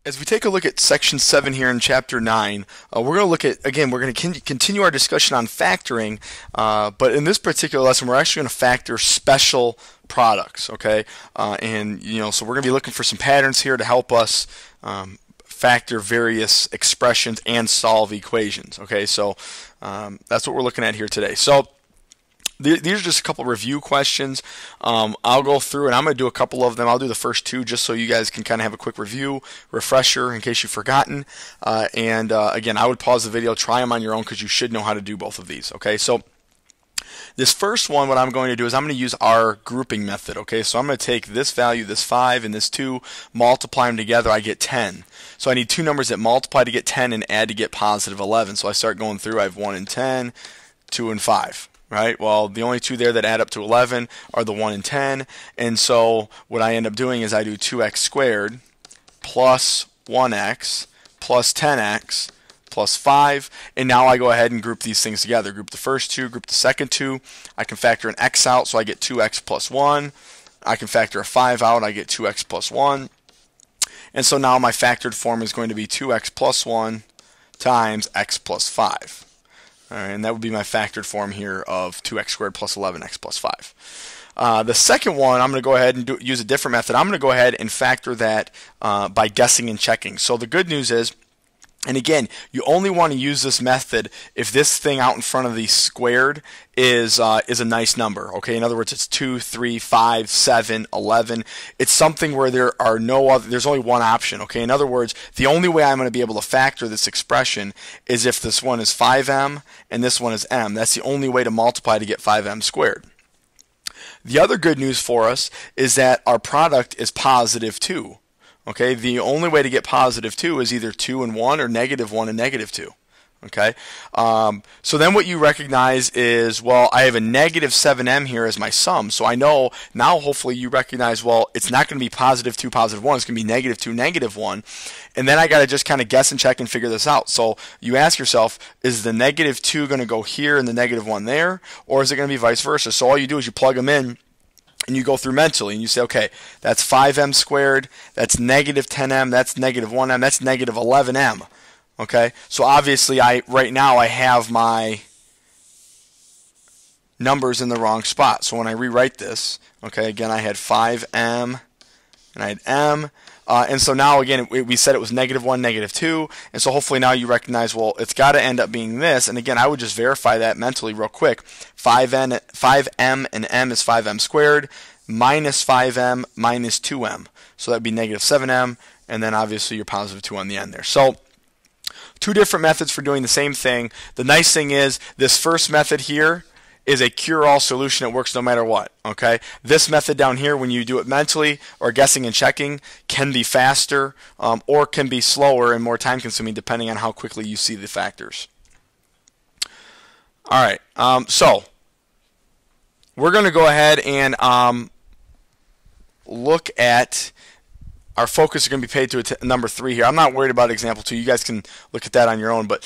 As we take a look at section 7 here in chapter 9, we're going to look at, again, we're going to continue our discussion on factoring, but in this particular lesson, we're actually going to factor special products, okay? So we're going to be looking for some patterns here to help us factor various expressions and solve equations, okay? So that's what we're looking at here today. So these are just a couple review questions. I'll go through and I'm going to do a couple of them. I'll do the first two just so you guys can kind of have a quick review, refresher in case you've forgotten. Again, I would pause the video, try them on your own because you should know how to do both of these. Okay, so this first one, what I'm going to do is I'm going to use our grouping method. Okay, so I'm going to take this value, this 5, and this 2, multiply them together, I get 10. So I need two numbers that multiply to get 10 and add to get positive 11. So I start going through. I have 1 and 10, 2 and 5. Right? Well, the only two there that add up to 11 are the 1 and 10. And so what I end up doing is I do 2x squared plus 1x plus 10x plus 5. And now I go ahead and group these things together. Group the first two, group the second two. I can factor an x out, so I get 2x plus 1. I can factor a 5 out, I get 2x plus 1. And so now my factored form is going to be 2x plus 1 times x plus 5. All right, and that would be my factored form here of 2x squared plus 11x plus 5. The second one, I'm going to go ahead and use a different method. I'm going to go ahead and factor that by guessing and checking. So the good news is, and again, you only want to use this method if this thing out in front of the squared is a nice number. Okay, in other words, it's 2, 3, 5, 7, 11. It's something where there's only one option. Okay, in other words, the only way I'm going to be able to factor this expression is if this one is 5m and this one is m. That's the only way to multiply to get 5m squared. The other good news for us is that our product is positive 2. Okay, the only way to get positive 2 is either 2 and 1 or negative 1 and negative 2. Okay, so then what you recognize is, well, I have a negative 7m here as my sum, so I know now hopefully you recognize, well, it's not going to be positive 2, positive 1, it's going to be negative 2, negative 1, and then I got to just kind of guess and check and figure this out. So you ask yourself, is the negative 2 going to go here and the negative 1 there, or is it going to be vice versa? So all you do is you plug them in, and you go through mentally and you say, okay, that's 5m squared, that's negative 10m, that's negative 1m, that's negative 11m. Okay, so obviously right now I have my numbers in the wrong spot. So when I rewrite this, okay, again I had 5m and I had m. And so now again we said it was negative 1, negative 2, and so hopefully now you recognize, well, it's got to end up being this. And again, I would just verify that mentally real quick. 5m and m is 5m squared minus 5m minus 2m. So that would be negative 7m, and then obviously your positive 2 on the end there. So two different methods for doing the same thing. The nice thing is this first method here is a cure-all solution. It works no matter what. Okay, this method down here, when you do it mentally or guessing and checking, can be faster or can be slower and more time-consuming depending on how quickly you see the factors. All right, so we're going to go ahead and look at. Our focus is going to be paid to number 3 here. I'm not worried about example 2. You guys can look at that on your own. But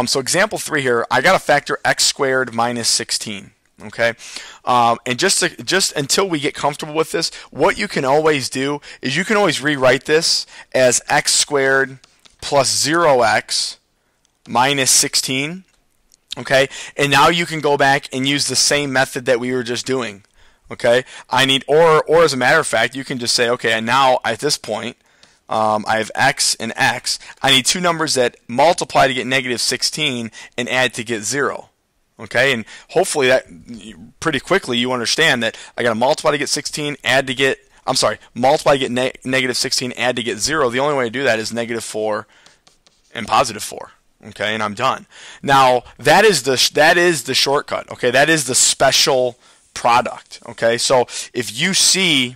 so example 3 here, I got to factor x squared minus 16. Okay, and just until we get comfortable with this, what you can always do is you can always rewrite this as x squared plus 0x minus 16. Okay, and now you can go back and use the same method that we were just doing. Okay, I need, or as a matter of fact, you can just say, okay, and now at this point, I have x and x. I need two numbers that multiply to get negative 16 and add to get 0. Okay, and hopefully that pretty quickly you understand that I got to multiply to get 16, add to get, multiply to get negative 16, add to get 0. The only way to do that is negative 4 and positive 4. Okay, and I'm done. Now that is the shortcut. Okay, that is the special product. Okay, so if you see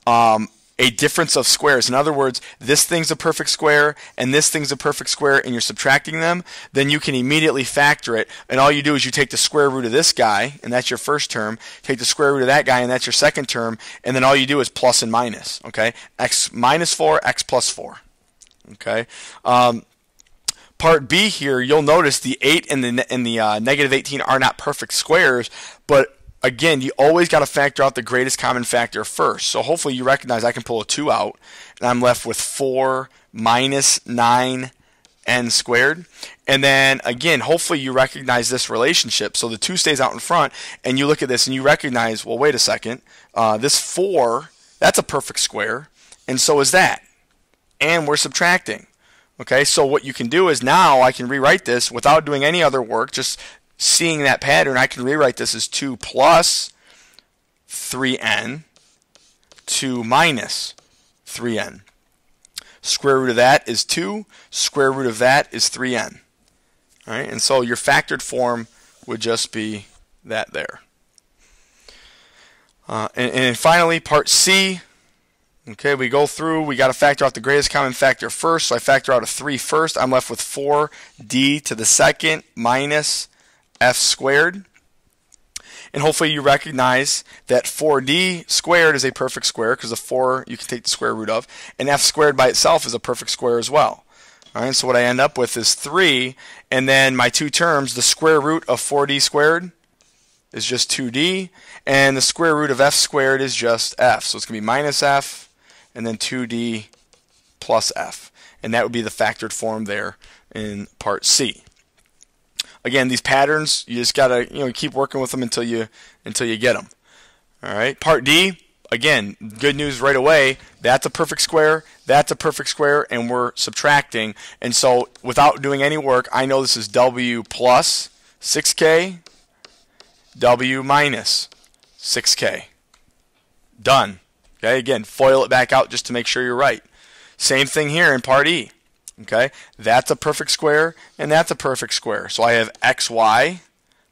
a difference of squares, in other words, this thing's a perfect square and this thing's a perfect square, and you're subtracting them, then you can immediately factor it, and all you do is you take the square root of this guy, and that's your first term, take the square root of that guy, and that's your second term, and then all you do is plus and minus. Okay, x minus 4, x plus 4. Okay, part B here, you'll notice the 8 and the negative 18 are not perfect squares, but again, you always got to factor out the greatest common factor first. So hopefully you recognize I can pull a 2 out, and I'm left with 4 minus 9n squared. And then again, hopefully you recognize this relationship. So the 2 stays out in front, and you look at this and you recognize, well, wait a second, this 4, that's a perfect square, and so is that. And we're subtracting. Okay, so what you can do is now I can rewrite this without doing any other work, just seeing that pattern. I can rewrite this as 2 plus 3n, 2 minus 3n. Square root of that is 2. Square root of that is 3n. All right, and so your factored form would just be that there. And finally, part C. Okay, we go through, we got to factor out the greatest common factor first, so I factor out a 3 first. I'm left with 4d to the second minus f squared. And hopefully you recognize that 4d squared is a perfect square, because the 4 you can take the square root of, and f squared by itself is a perfect square as well. All right, so what I end up with is 3, and then my 2 terms, the square root of 4d squared is just 2d, and the square root of f squared is just f. So it's going to be minus f, and then 2d plus f. And that would be the factored form there in part C. Again, these patterns, you just got to keep working with them until you get them. All right, part D, again, good news right away. That's a perfect square, that's a perfect square, and we're subtracting. And so without doing any work, I know this is w plus 6k, w minus 6k. Done. Okay, again, FOIL it back out just to make sure you're right. Same thing here in part E. Okay, that's a perfect square, and that's a perfect square. So I have xy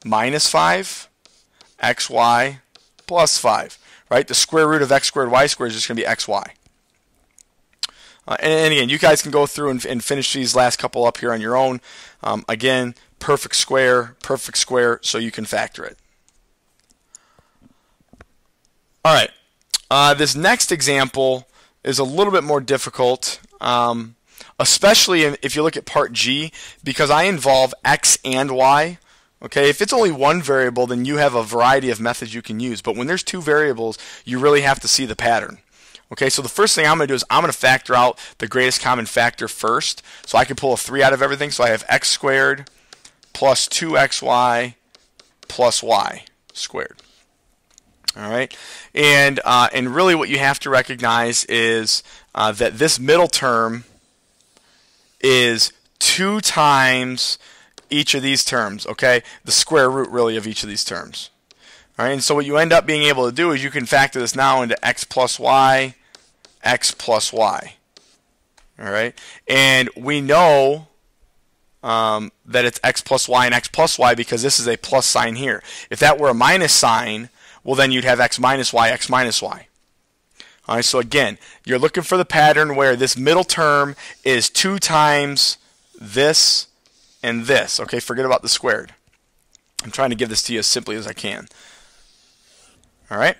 minus 5, xy plus 5. Right? The square root of x squared y squared is just going to be xy. And again, you guys can go through and finish these last couple up here on your own. Again, perfect square, so you can factor it. All right. This next example is a little bit more difficult, especially if you look at part G, because I involve x and y. Okay, if it's only one variable, then you have a variety of methods you can use. But when there's 2 variables, you really have to see the pattern. Okay, so the first thing I'm going to do is I'm going to factor out the greatest common factor first. So I can pull a 3 out of everything. So I have x squared plus 2xy plus y squared. All right, and really what you have to recognize is that this middle term is 2 times each of these terms, okay? The square root really of each of these terms. All right, and so what you end up being able to do is you can factor this now into x plus y. All right, and we know that it's x plus y and x plus y because this is a plus sign here. If that were a minus sign, well then you'd have x minus y, x minus y. All right, so again, you're looking for the pattern where this middle term is 2 times this and this. Okay, forget about the squared. I'm trying to give this to you as simply as I can. All right,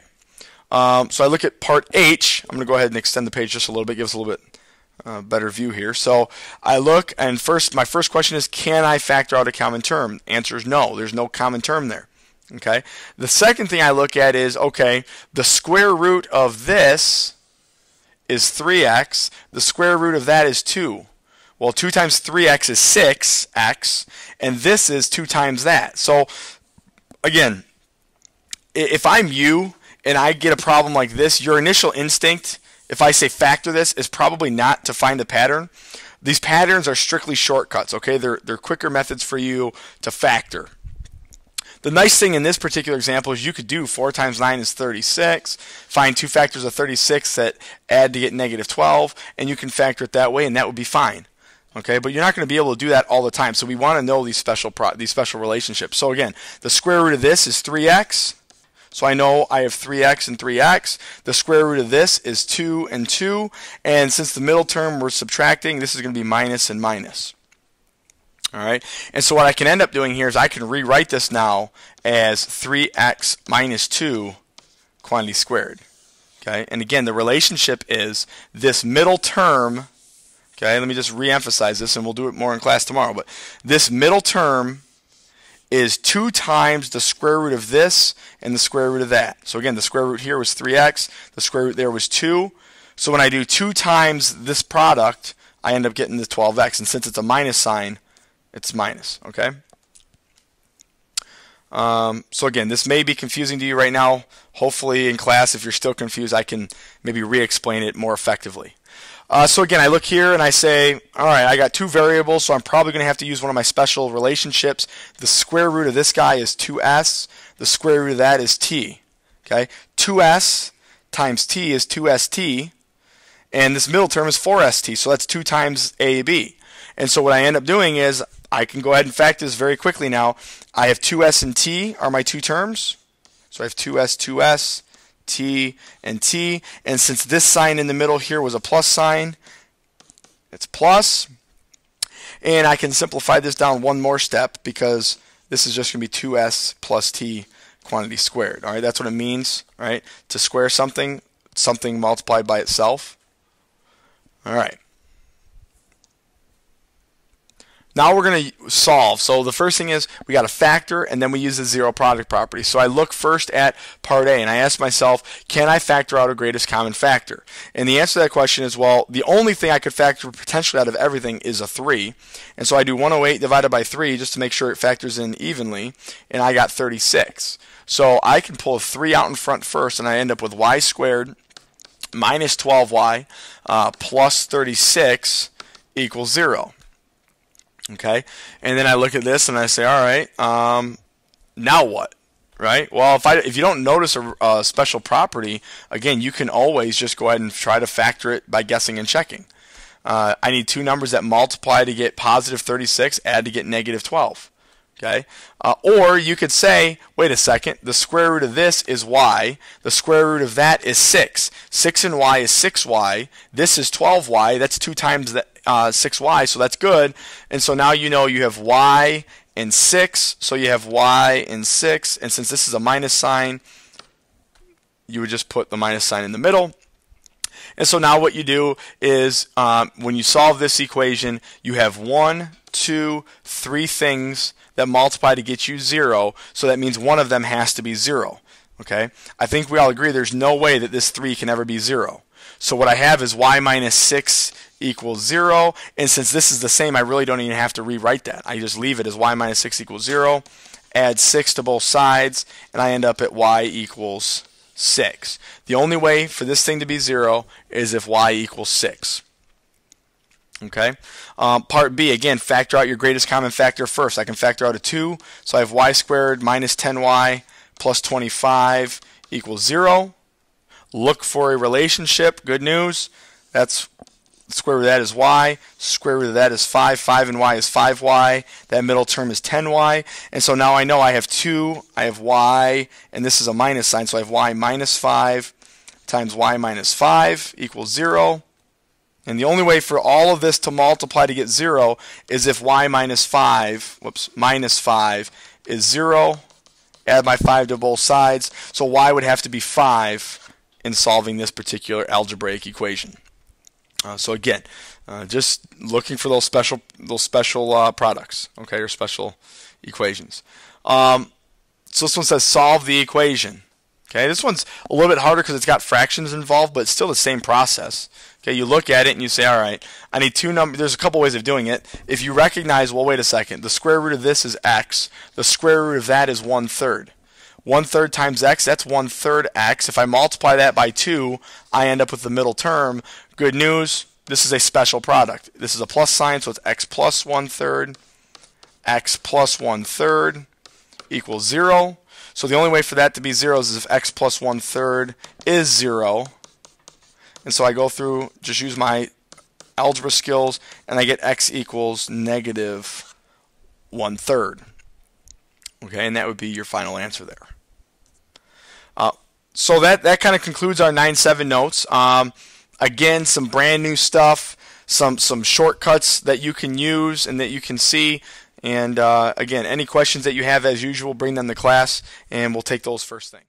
so I look at part H. I'm going to go ahead and extend the page just a little bit, give us a little bit better view here. So I look, and my first question is, can I factor out a common term? Answer is no, there's no common term there. Okay. The second thing I look at is, okay, the square root of this is 3x. The square root of that is 2. Well, 2 times 3x is 6x, and this is 2 times that. So, again, if I'm you and I get a problem like this, your initial instinct, if I say factor this, is probably not to find the pattern. These patterns are strictly shortcuts, okay? They're quicker methods for you to factor. The nice thing in this particular example is you could do 4 times 9 is 36, find 2 factors of 36 that add to get negative 12, and you can factor it that way, and that would be fine. Okay, but you're not going to be able to do that all the time, so we want to know these special relationships. So again, the square root of this is 3x, so I know I have 3x and 3x. The square root of this is 2 and 2, and since the middle term we're subtracting, this is going to be minus and minus. All right, and so what I can end up doing here is I can rewrite this now as 3x minus 2 quantity squared. Okay, and again, the relationship is this middle term. Okay, let me just re-emphasize this, and we'll do it more in class tomorrow. But this middle term is 2 times the square root of this and the square root of that. So again, the square root here was 3x, the square root there was 2. So when I do 2 times this product, I end up getting the 12x. And since it's a minus sign, it's minus, okay? So again, this may be confusing to you right now. Hopefully in class, if you're still confused, I can maybe re-explain it more effectively. So again, I look here and I say, all right, I got 2 variables, so I'm probably going to have to use one of my special relationships. The square root of this guy is 2s. The square root of that is t. Okay, 2s times t is 2st, and this middle term is 4st, so that's 2 times ab. And so what I end up doing is I can go ahead and factor this very quickly now. I have 2s and t are my 2 terms. So I have 2s, t, and t. And since this sign in the middle here was a plus sign, it's plus. And I can simplify this down one more step because this is just going to be 2s plus t quantity squared. All right, that's what it means, right? To square something multiplied by itself. All right. Now we're going to solve. So the first thing is we got to factor, and then we use the zero product property. So I look first at part A, and I ask myself, can I factor out a greatest common factor? And the answer to that question is, well, the only thing I could factor potentially out of everything is a 3. And so I do 108 divided by 3 just to make sure it factors in evenly, and I got 36. So I can pull a 3 out in front first, and I end up with y squared minus 12y plus 36 equals 0. Okay, and then I look at this and I say, all right, now what? Right? Well, if you don't notice a special property, again, you can always just go ahead and try to factor it by guessing and checking. I need 2 numbers that multiply to get positive 36, add to get negative 12. Okay, or you could say, wait a second, the square root of this is y, the square root of that is 6. 6 and y is 6y, this is 12y, that's 2 times the 6y, so that's good. And so now you know you have y and 6, so you have y and 6, and since this is a minus sign, you would just put the minus sign in the middle. And so now what you do is when you solve this equation, you have 1, 2, 3 things that multiply to get you 0, so that means one of them has to be 0. Okay? I think we all agree there's no way that this 3 can ever be 0. So what I have is y minus 6 equals 0, and since this is the same, I really don't even have to rewrite that. I just leave it as y minus 6 equals 0, add 6 to both sides, and I end up at y equals 6. The only way for this thing to be 0 is if y equals 6. Okay. Part B, again, factor out your greatest common factor first. I can factor out a 2, so I have y squared minus 10y plus 25 equals 0. Look for a relationship. Good news. That's square root of that is y. Square root of that is 5. 5 and y is 5y. That middle term is 10y. And so now I know I have 2, I have y, and this is a minus sign, so I have y minus 5 times y minus 5 equals 0. And the only way for all of this to multiply to get 0 is if y minus 5, minus 5 is 0. Add my 5 to both sides. So y would have to be 5 in solving this particular algebraic equation. So again, just looking for those special products, okay, or special equations. So this one says solve the equation. Okay, this one's a little bit harder because it's got fractions involved, but it's still the same process. Okay, you look at it and you say, all right, I need 2 numbers. There's a couple ways of doing it. If you recognize, well, wait a second, the square root of this is x. The square root of that is 1/3. 1/3 times x, that's 1/3 x. If I multiply that by 2, I end up with the middle term. Good news, this is a special product. This is a plus sign, so it's x plus 1/3, x plus 1/3 equals 0. So the only way for that to be 0 is if x plus 1/3 is 0. And so I go through, just use my algebra skills, and I get x equals negative 1/3. Okay, and that would be your final answer there. So that kind of concludes our 9-7 notes. Again, some brand new stuff, some shortcuts that you can use and that you can see. And again, any questions that you have, as usual, bring them to class, and we'll take those first thing.